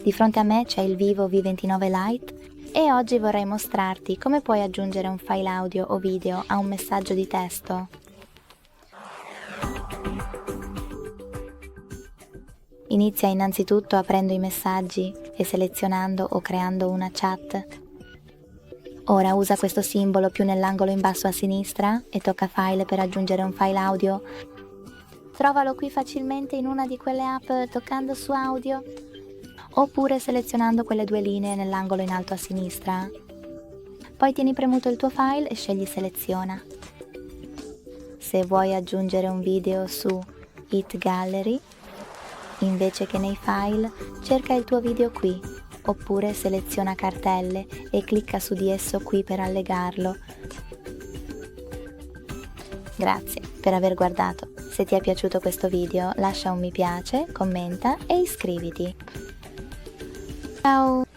Di fronte a me c'è il VIVO V29 Lite e oggi vorrei mostrarti come puoi aggiungere un file audio o video a un messaggio di testo. Inizia innanzitutto aprendo i messaggi e selezionando o creando una chat. Ora usa questo simbolo più nell'angolo in basso a sinistra e tocca File per aggiungere un file audio. Trovalo qui facilmente in una di quelle app toccando su audio, oppure selezionando quelle due linee nell'angolo in alto a sinistra. Poi tieni premuto il tuo file e scegli Seleziona. Se vuoi aggiungere un video su Gallery, invece che nei file, cerca il tuo video qui, oppure seleziona cartelle e clicca su di esso qui per allegarlo. Grazie per aver guardato. Se ti è piaciuto questo video lascia un mi piace, commenta e iscriviti. Ciao!